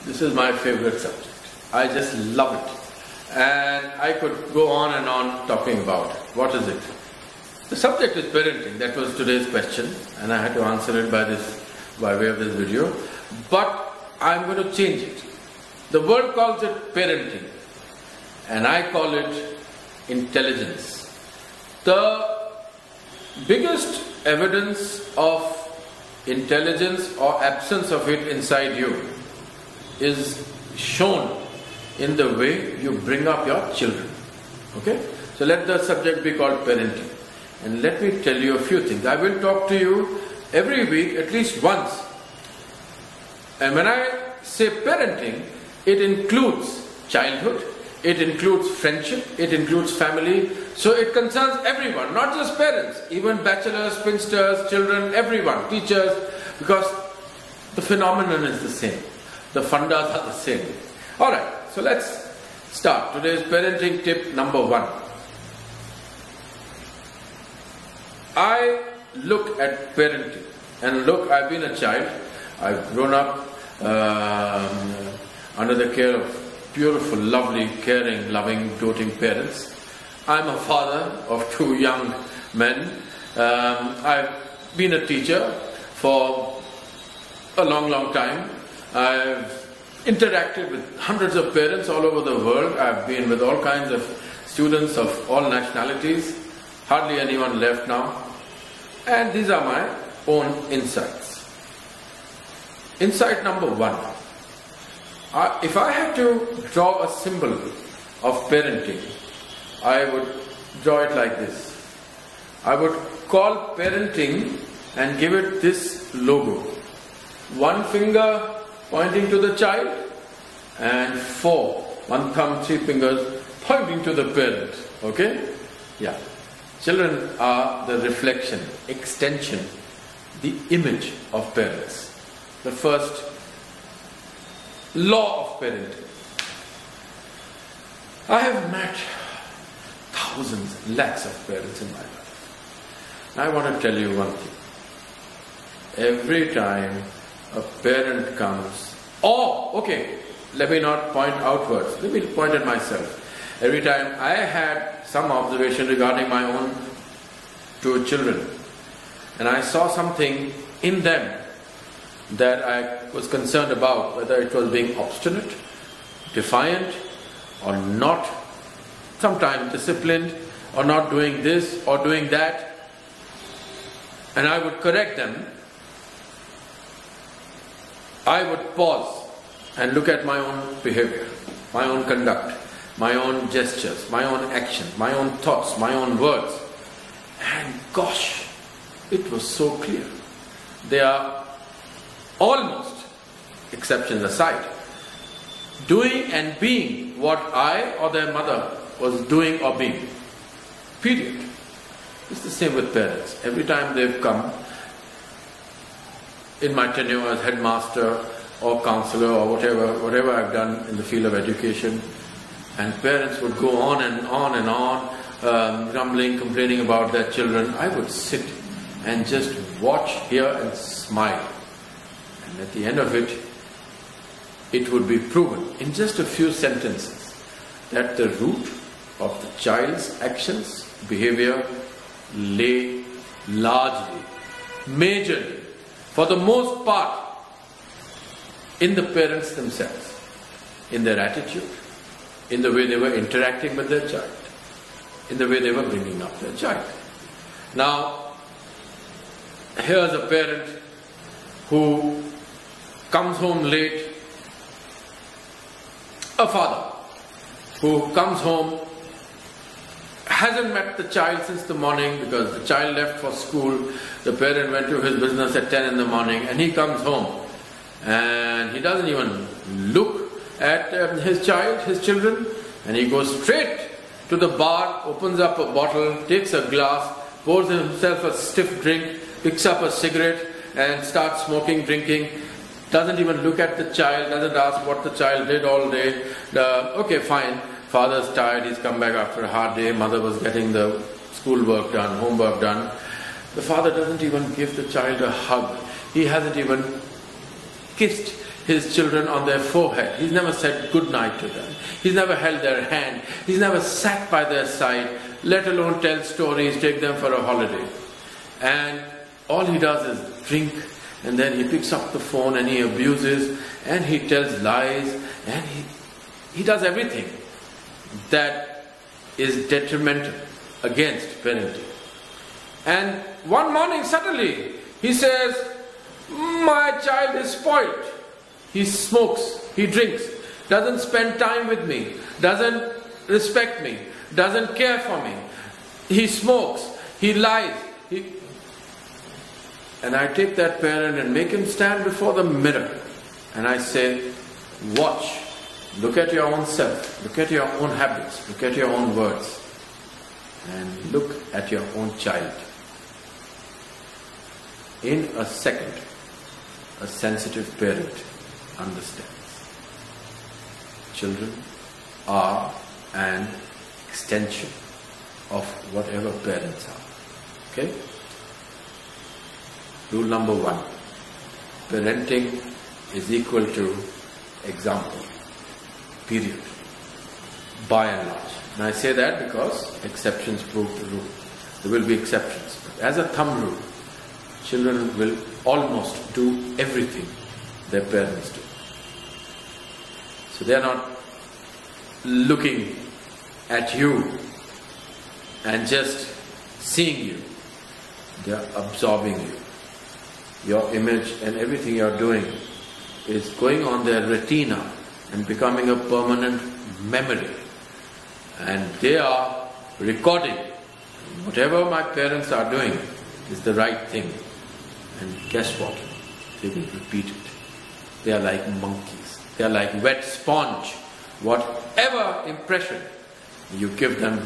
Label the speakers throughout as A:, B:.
A: This is my favorite subject. I just love it. And I could go on and on talking about it. What is it? The subject is parenting. That was today's question, and I had to answer it by way of this video. But I'm going to change it. The world calls it parenting, and I call it intelligence. The biggest evidence of intelligence or absence of it inside you is shown in the way you bring up your children. Okay? So let the subject be called parenting. And let me tell you a few things. I will talk to you every week at least once. And when I say parenting, it includes childhood, it includes friendship, it includes family. So it concerns everyone, not just parents, even bachelors, spinsters, children, everyone, teachers, because the phenomenon is the same. The fundas are the same. Alright, so let's start. Today's parenting tip number 1. I look at parenting, and look, I've been a child. I've grown up under the care of beautiful, lovely, caring, loving, doting parents. I'm a father of 2 young men. I've been a teacher for a long, long time. I've interacted with hundreds of parents all over the world. I've been with all kinds of students of all nationalities. Hardly anyone left now. And these are my own insights. Insight number 1. If I had to draw a symbol of parenting, I would draw it like this. I would call parenting and give it this logo. 1 finger pointing to the child and 4, 1 thumb, 3 fingers pointing to the parent. Okay? Yeah. Children are the reflection, extension, the image of parents. The first law of parenting. I have met thousands, lakhs of parents in my life. I want to tell you one thing. Every time a parent comes, let me not point outwards, let me point at myself. Every time I had some observation regarding my own 2 children, and I saw something in them that I was concerned about, whether it was being obstinate, defiant, or not, sometimes disciplined, or not doing this or doing that, and I would correct them, I would pause and look at my own behavior, my own conduct, my own gestures, my own actions, my own thoughts, my own words. And gosh, it was so clear. They are almost, exceptions aside, doing and being what I or their mother was doing or being. Period. It's the same with parents. Every time they've come, in my tenure as headmaster or counselor or whatever I've done in the field of education, and parents would go on and on and on, grumbling, complaining about their children, I would sit and just watch, hear and smile. And at the end of it, it would be proven in just a few sentences that the root of the child's actions, behavior lay largely, majorly, for the most part, in the parents themselves, in their attitude, in the way they were interacting with their child, in the way they were bringing up their child. Now, here's a parent who comes home late, a father who comes home, hasn't met the child since the morning because the child left for school, the parent went to his business at 10 in the morning, and he comes home and he doesn't even look at his child, his children, and he goes straight to the bar, opens up a bottle, takes a glass, pours himself a stiff drink, picks up a cigarette and starts smoking, drinking, doesn't even look at the child, doesn't ask what the child did all day. Okay, fine, father's tired, he's come back after a hard day, mother was getting the schoolwork done, homework done. The father doesn't even give the child a hug. He hasn't even kissed his children on their forehead. He's never said good night to them. He's never held their hand. He's never sat by their side, let alone tell stories, take them for a holiday. And all he does is drink, and then he picks up the phone and he abuses, and he tells lies, and he does everything that is detrimental against parenting. And one morning suddenly he says, my child is spoiled. He smokes, he drinks, doesn't spend time with me, doesn't respect me, doesn't care for me. He smokes, he lies. And I take that parent and make him stand before the mirror. And I say, watch, look at your own self, look at your own habits, look at your own words, and look at your own child. In a second, a sensitive parent understands. Children are an extension of whatever parents are. Okay? Rule number 1. Parenting is equal to example. Period. By and large. And I say that because exceptions prove the rule. There will be exceptions. But as a thumb rule, children will almost do everything their parents do. So they are not looking at you and just seeing you. They are absorbing you. Your image and everything you are doing is going on their retina and becoming a permanent memory. And they are recording whatever my parents are doing is the right thing. And guess what? They will repeat it. They are like monkeys. They are like wet sponge. Whatever impression you give them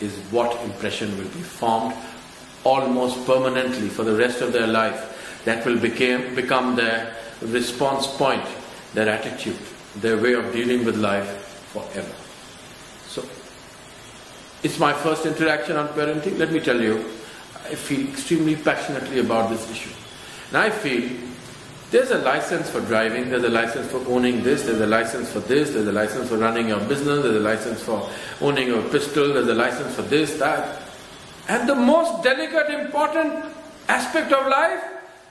A: is what impression will be formed almost permanently for the rest of their life. That will become their response point, their attitude, their way of dealing with life forever. So, it's my first interaction on parenting. Let me tell you, I feel extremely passionately about this issue. And I feel there's a license for driving, there's a license for owning this, there's a license for this, there's a license for running your business, there's a license for owning a pistol, there's a license for this, that. And the most delicate, important aspect of life,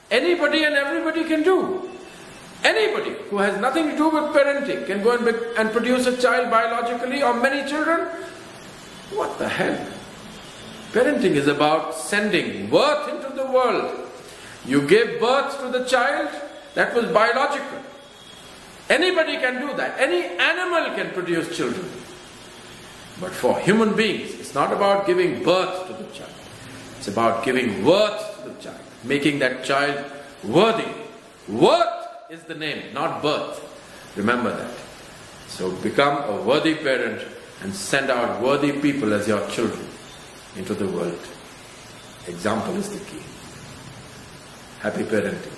A: anybody and everybody can do. Anybody who has nothing to do with parenting can go and produce a child biologically, or many children. What the hell? Parenting is about sending worth into the world. You gave birth to the child, that was biological. Anybody can do that. Any animal can produce children. But for human beings, it's not about giving birth to the child. It's about giving worth to the child, making that child worthy. Worth is the name, not birth. Remember that. So become a worthy parent and send out worthy people as your children into the world. Example is the key. Happy parenting.